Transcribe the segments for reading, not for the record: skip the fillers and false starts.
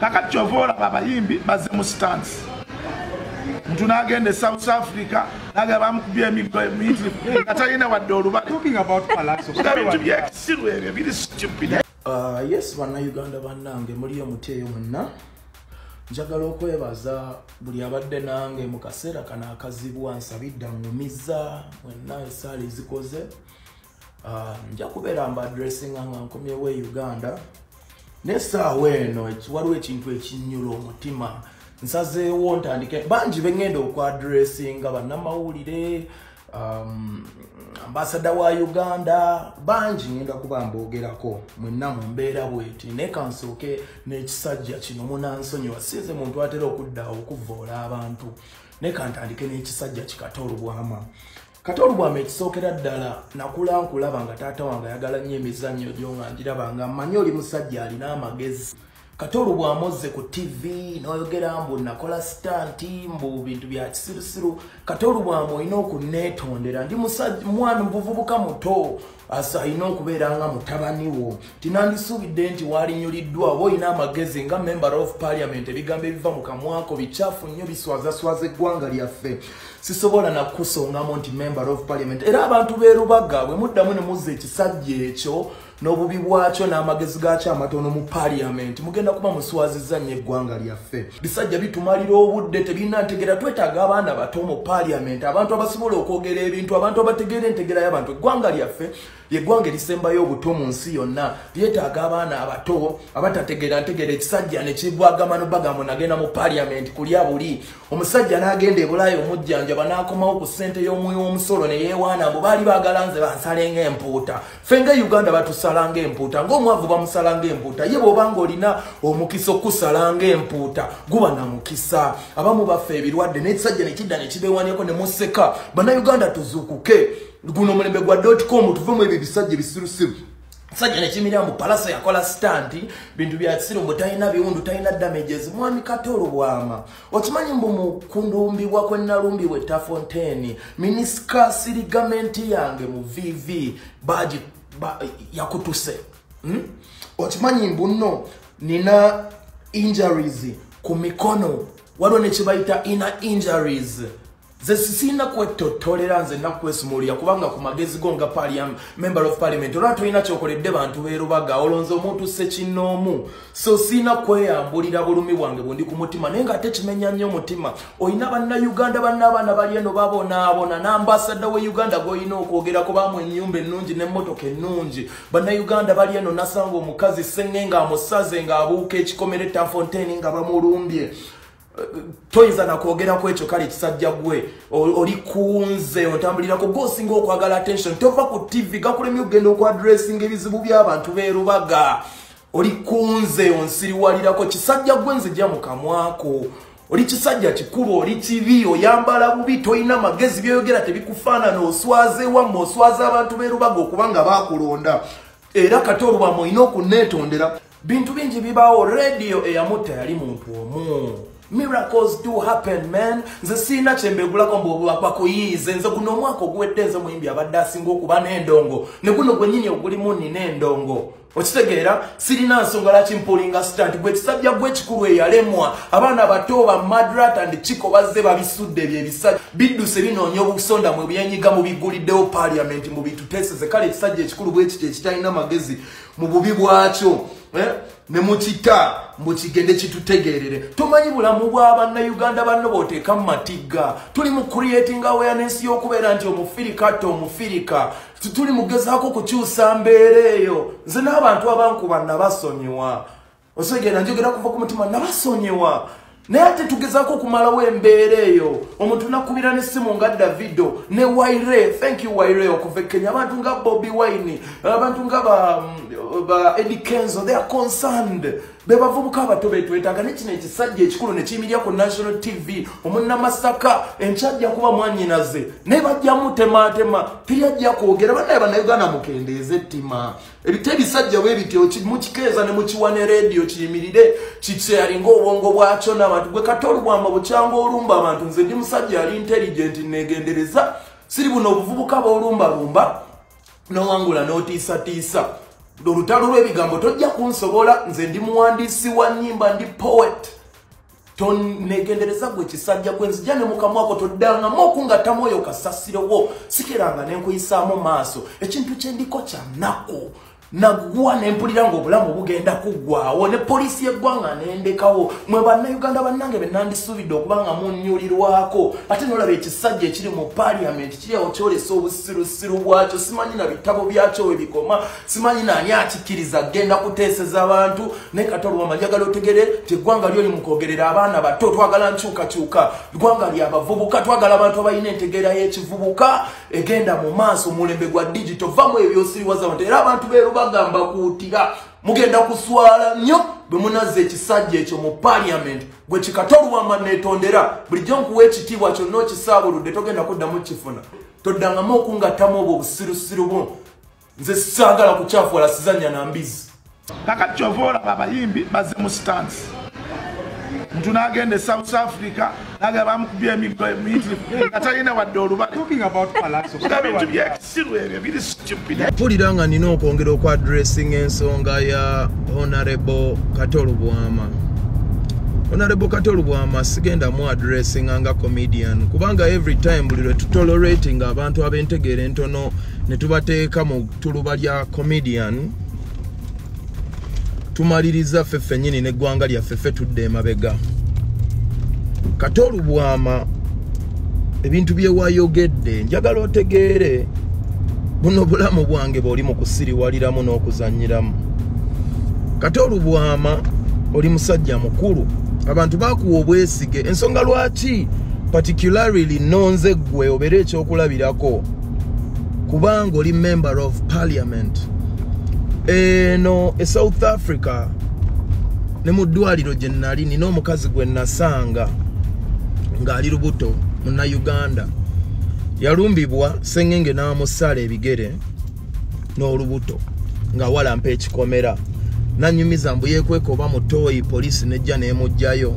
kakati ovola babayimbi baze mu stance mtu nagende South Africa naga bamukubye emiti katalina wadde olubale talking about palazzo biri stupid. Yes bana Uganda bannange muli omuteyo mwenna njagala okwebaza buli abadde nange mu kaseera kana akazibwa nsabidde ngumiza mwenna esaali zikoze nja kubeera mba addressing nga nkomyewo Uganda n'essaawa eno waliwo ekintu ekinnyula omutima nsazeewo ntandike bangi bengenda okwadressinga bannamawulire ambasada wa Uganda bangi ngenda kuba mbogerako mwenna mu mbeera bweti ne kansooke n'ekisajja kino munansonyiwa sinze muntu atera okuddawo okuvoola abantu ne kantandike n'ekisajja kikatolubwama katolubwama ekisookera ddala nakula nkulaba nga taata wange ayagala nnyo emizannyo gyo nga njiraba nga mmanyi oli musajja alina amagezi katolubwama ozze ku TV n'oyogera mbu nakola stanti mbu bintu bya kisirusiru katolubwama olina okuneetondera ndi mwana muvubuka muto asa alina okubeera nga mutabani wo tinandisuubidde nti waalinyuliddwa oba olina amagezi nga member of parliament ebigambo ebiva mu kamwako bikyafu nnyo biswazaswaza eggwanga lyaffe sisobola nakusongamu nti member of parliament era abantu beerubaga bwe muddamu ne muzza ekisajja ekyo n'obubi bwakyo n'amagezi gaakyo amatono mu parliament mugenda kuba muswaziza nnyo eggwanga lyaffe bisajja bitumalira obudde tebirina ntegera twetaaga abaana bato mu parliament abantu abasobola okwogera ebintu abantu abategeera entegera y'abantu eggwanga lyaffe yeggwanga erisembayo obuto mu nsi yonna lyetaaga abaana abato abatategeera ntegera ekisajja ne kibwagama bagamba nagenda mu parliament kulya buli omusajja n'agenda e Bulaaya omujjanjaba n'akomawo ku ssente y'omwoyo w'omusolo ne yeewaana mbu baali baagala nze bansale ng'empuuta ffe nga Uganda batusala ng'empuuta ng'omwavu bamusala ng'empuuta ye bw'obanga olina omukisa okusala ng'empuuta guba na mukisa abamu baffe ebirwadde n'ekisajja ne kidda ne kibeewanyako ne museka bannayuganda tuzuukuke guno omulembe gwa .com tuvemu ebyo bisajja bisirusiru sajja ne kimirira mu palasa yakola stanti bintu bya kisiru mbu talina biwundu talina damages mwami Katolubwama okimanyi mbu mu kundumbibwa kwennalumbibwa Tafontaine minisika sirigamenti yange mu VV baji yakutuse okimanyi mbu nno nina injuries ku mikono waliwo ne kibayita inner injuries ze sisina kwetotolera nze nakwesumulira kubanga ku magezi go nga member of parliament olwa tulina kyokoledde bantu beerubaga olonze omuntu ssekinnoomu so sina kweyambulira bulumi bwange bwendi ku mutima naye nga ate kimenya nnyo omutima olina bannayuganda bannabaana bali eno babonaabona n'ambasada we Uganda gw'olina okwogerako bamu ennyumba ennungi n'emmotoka ennungi bannayuganda bali eno nasanga omukazi senge ng'amusaze ng'abuuka ekikomere Tafontaine nga bamulumbye toyinza nakwogera ku ekyo kale kisajja gwe oli kunze otambulirako gosinga okwagala attention tova ku TV gakulemye okugenda okwadressinga ebizibu by'abantu beerubaga oli kunze onsiriwalirako kisajja gwe nzija mu kamwako oli kisajja kikulu oli kibi oyambala bubi toyina magezi by'oyogera tebikufaanana oswaze wamma oswaza abantu beerubaga okubanga baakulonda era Katolubwama olina okuneetondera bintu bingi bibaawo radio eyamutta yali muntu omu miracles do happen man nze sina kyembegulako mbu bakuyiize nze guno omwaka oguwedde nze muyimbi abadde asinga okuba n'endongo ne guno gwennyini ogulimu nina endongo okitegeera sirina nsonga laki mpulinga stand gwe kisajja gwe kikulu eyalemwa abaana bato ba Madrat and Chiko bazze babisudde byebisajja bidduse binoonya obusonda mwe byenyiga mu biguliddewo parliament mu bituteseze kale ekisajja ekikulu bwe kiti ekitalina magezi mu bubi bwakyo ne mukita mbukigende kitutegerere tumanyi bulamu bw'abannayuganda banno booteeka mu matigga tuli mu creating awareness y'okubeera nti omufirika ate omufirika tuli mugezaako kukyusa mbeera eyo nze n'abantu abankuba nabasonyiwa osegera njogera kuva ku mutima nabasonyiwa naye ate tugezaako okumalawo embeera eyo omuntu nakubira n'essimu nga Davido ne Waire thank you Waire okuva e Kenya abantu nga Bobby Wine abantu nga ba Eddie Kenzo they are concerned be bavubuka abato betwetaaga nekino ekisajja ekikulu ne kiyimirira ku national TV omunnamasaka enkyajja kuba mwanyinaze ne bajjamu temaatema tiyajja kwogera bannaye bannayuganda mukendeeze ettima ebisajja bwe bityo mukikeeza ne mukiwane radio kiyimirire kikyalinga obwongo bwakyo n'abantu gwe Katolubwama bukyanga olumba abantu nze ndi musajja ali intelligent negendereza siri buno obuvubuka b'olumbalumba n'owangula n'otiisatiisa olutalo lw'ebigambo tojja kunsobola nze ndi muwandiisi wa nnyimba ndi poet tonegendereza gwe kisajja gwenzija ne mukamwako toddangamu okungattamu oyo kasasirowo sikeranga nenkuyisaamu maaso ekintu kyendiko kya nnaku nagwa nempulira ng'obulamu bugenda kuggwaawo ne poliisi y'eggwanga nendekawo mwe bannayuganda bannange be nandisuubidde okuba nga munnyulirwako ate nolaba ekisajja ekiri mu paliamenti kiriawo kyolesa obusirusiru bwakyo simanyi na bitabo byakyo we bikoma simanyi naani akikkiriza genda kuteeseza abantu naye katolwama njagala otegere ti eggwanga lyoli mukwogerera abaana bato twagala nkyukakyuka ggwanga lyabavubuka twagala abantu abalina entegeera y'ekivubuka egenda mu maaso mulembe gwa digito vamu ebyosiriwaza abantu era abantu beeruba gamba kuutira mugenda kuswala nnyo bwe munazza ekisajja ekyo mu parliament gwe kikatolwama netondera bulijjo nkuwa ekitiibwa kyonna okisaabuludde togenda kuddamu kifuna toddangamu okungattamu obwo obusirusiru bwo nze saagala kukyafuwala sizannya na mbizi kakati kyova olaba abayimbi bazze mu stance muntu n'agenda e South Africa naga bamukubye emiggo emiyitirivu nga talina wadde olubale bintu byekisiru ebyo biri stupid. Mpulira nga nina okwongera okwadressing ensonga ya Honorable Katolu Bwama. Honorable Katolu Bwama sigenda mu addressing nga comedian kubanga every time buli lwe tutolerating abantu ab'entegeera entono ne tubateeka mu tuluba lya comedian tumaliriza ffeffe nnyini n'eggwanga lyaffe ffe tudde emabega. Katolu Bwama ebintu bye wayogedde njagala otegeere buno bulamu bwange bw'oli mu kusiriwaliramu n'okuzannyiramu. Katolu Bwama oli musajja mukulu abantu bakuwa obwesige ensonga lwaki particularly nonze gwe obeera ekyokulabirako kubanga oli member of parliament eno e South Africa ne mu ddwaliro gye nnali nina omukazi gwe nasanga ng'ali lubuto munnauganda yalumbibwa sengenge n'amusala ebigere n'olubuto nga walampa ekikomera nanyumiza mbu yeekweka oba mutoyi poliisi nejja n'emugjayo.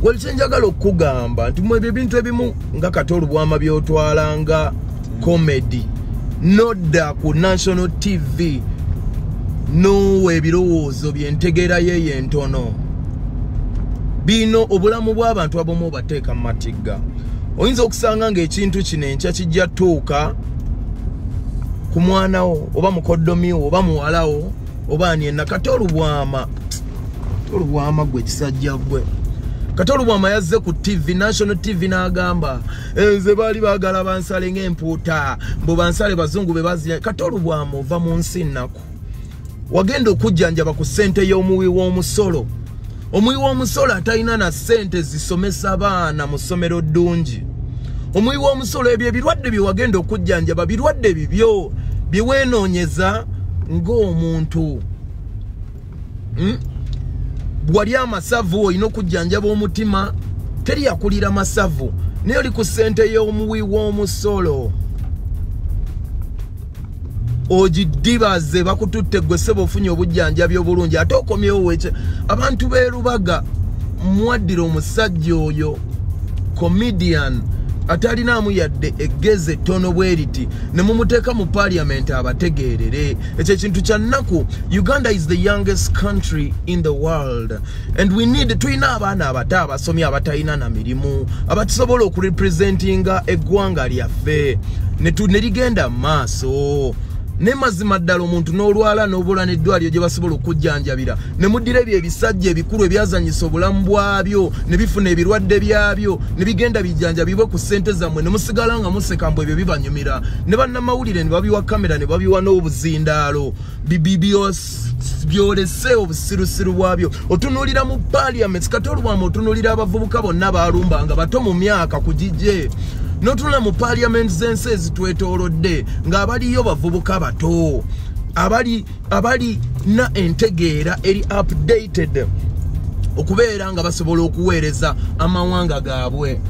Wali kyenjagala okugamba nti mu ebyo ebintu ebimu nga Katolu Bwama byotwalanga comedy nodda ku national TV nowe ebirowoozo byentegeera yeeye entono bino obulamu bw'abantu abamu obateeka mu matigga. Oyinza okusanga ng'ekintu kino enkya kijja tuuka ku mwanawo oba mukoddomiwo oba muwalawo oba ani yenna. Katolu Bwama gwe kisajja gwe. Katolu Bwama yazze ku TV, national TV n'agamba nze baali baagala bansale ng'empuuta mbu bansale bazungu be bazira. Katolu Bwama ova mu nsi nnaku wagenda okujjanjaba ku ssente y'omuwi w'omusolo. Omuwi w'omusolo atalina na ssente zisomesa baana mu ssomero ddungi. Omuwi w'omusolo ebyo ebirwadde bye wagenda okujjanjaba birwadde bibyo bye weenoonyeza ng'omuntu. Bwali amasavu olina okujjanjaba omutima teri yakulira masavu naye oli ku ssente y'omuwi w'omusolo ogidibaze bakututte gwe ssebo ofunye obujjanjabi obulungi ate okomyewo weke. Abantu b'e Lubaga mwaddira omusajja oyo comedian atalinaamu yadde eggeze ettono bwe riti ne mumuteeka mu parliament abategeerere. Ekyo ekintu kya nnaku. Uganda is the youngest country in the world and we need tulina abaana abato abasomye abatalina na mirimu abatusobola okurepresentinga eggwanga lyaffe ne ligenda mu maaso. Ne mazima ddala omuntu n'olwala n'obula n'eddwaliro gye basobola okujjanjabira ne muddira ebyo ebisajja ebikulu ebyazanyisa obulamu bwabyo ne bifuna ebirwadde byabyo ne bigenda bijjanjabibwe ku ssente zammwe ne musigala nga museka mbu ebyo bibanyumira ne bannamawulire ne babiwa kamera ne babiwa n'obuzindaalo byolese obusirusiru bwabyo. Otunuulira mu parliament Katolu Bwama otunuulira abavubuka bonna baalumbanga bato mu myaka kugijje n'otunula mu parliament z'ensi ezitwetoolodde ng'abaliyo bavubuka bato abali na entegeera eri updated okubeera nga basobola okuweereza amawanga gaabwe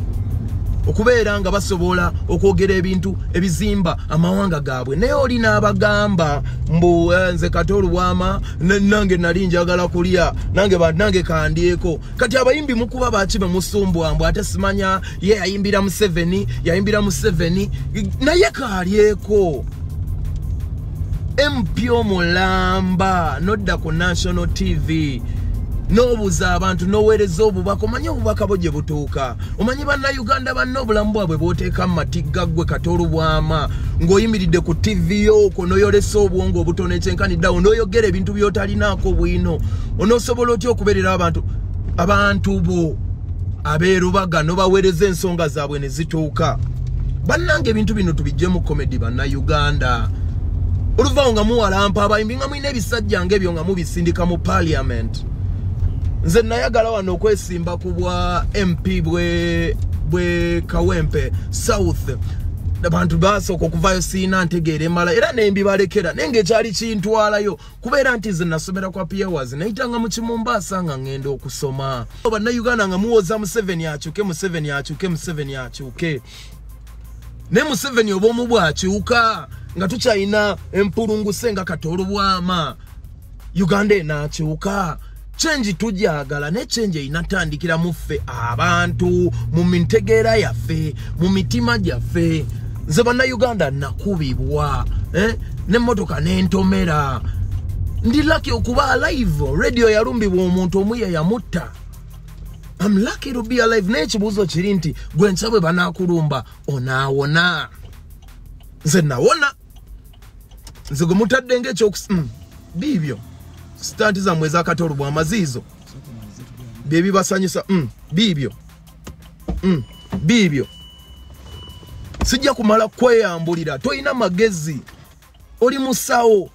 okubeera nga basobola okwogera ebintu ebizimba amawanga gaabwe. Naye oli n'abagamba mbu nze Katolu Bwama nange nali njagala kulya nange kandyeko. Kati abayimbi mukuba baki be musumbwambwe ate simanya ye yayimbira Museveni naye kalyeko. MP omulamba nodda ku National TV nobuza abantu nowereza obubaka omanyi obubaka bwo gye butuuka omanyi bannayuganda banna obulamu bwabwe bwoteeka mu matigga ggwe Katoolu Bwama ng'oyimiridde ku TV okwo n'oyolesa obwongo obutono ekyenkaniddawo n'oyogera ebintu by'otalinaako bwino onoosobola otya okubeerera abantu bo abeerubaga n'obaweereza ensonga zaabwe ne zituuka bannange ebintu bino tubijje mu komedi bannayuganda oluvaawo nga muwalampa abayimbi nga mulina ebisajja ng'ebyo nga mubisindika mu parliament nze nayagala wano okwesimba ku bwa MP bwe Kawempe South abantu basooka okuvayo siina ntegeera emala era nembibalekera naye ng'ekyali kintwalayo kubeera nti nze nasomera kwa Piawas nayitanga mu Kimumbaasa nga ngenda okusoma bannayuganda nga muwoza Museveni akyuke ne Museveni obwomu bwakyuka nga tukyayina empulunguse nga Katoolu Bwama Uganda enaakyuka change tujagala ne change inatandikira muffe abantu mu mintegeera yaffe mu mitima gyaffe nze bannayuganda nakubibwa ne motoka n'entomera ndi lucky okuba alive radio yalumbibwa omuntu omu yamutta I'm lucky to be alive n'ekibuuzo kiri nti gwe nsabwe banaakulumba onaawona nze nawona nze gwe mutadde bibyo stanti zammwe eza Katoolu Bwama ziizo byebibasanyusa bibyo sijja kumala kweyambulira toyina magezi oli musawo